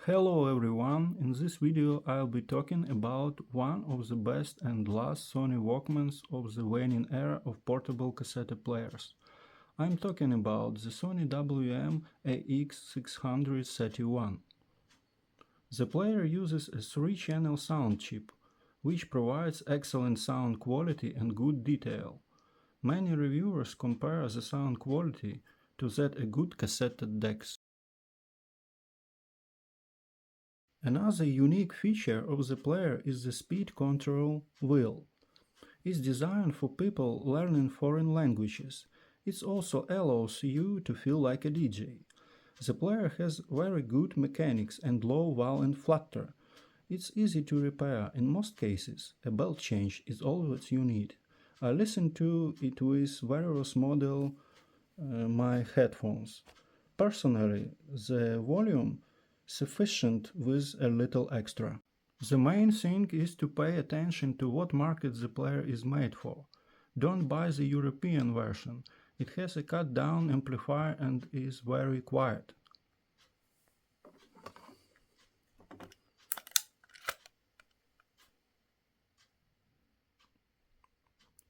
Hello everyone, in this video I'll be talking about one of the best and last Sony Walkmans of the waning era of portable cassette players. I'm talking about the Sony WM EX 631. The player uses a 3-channel sound chip, which provides excellent sound quality and good detail. Many reviewers compare the sound quality to that a good cassette decks. Another unique feature of the player is the speed control wheel. It's designed for people learning foreign languages. It also allows you to feel like a DJ. The player has very good mechanics and low volume flutter. It's easy to repair in most cases. A belt change is all that you need. I listen to it with various model my headphones. Personally, the volume sufficient with a little extra. The main thing is to pay attention to what market the player is made for. Don't buy the European version. It has a cut down amplifier and is very quiet.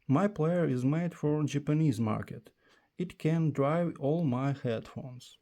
My player is made for Japanese market. It can drive all my headphones.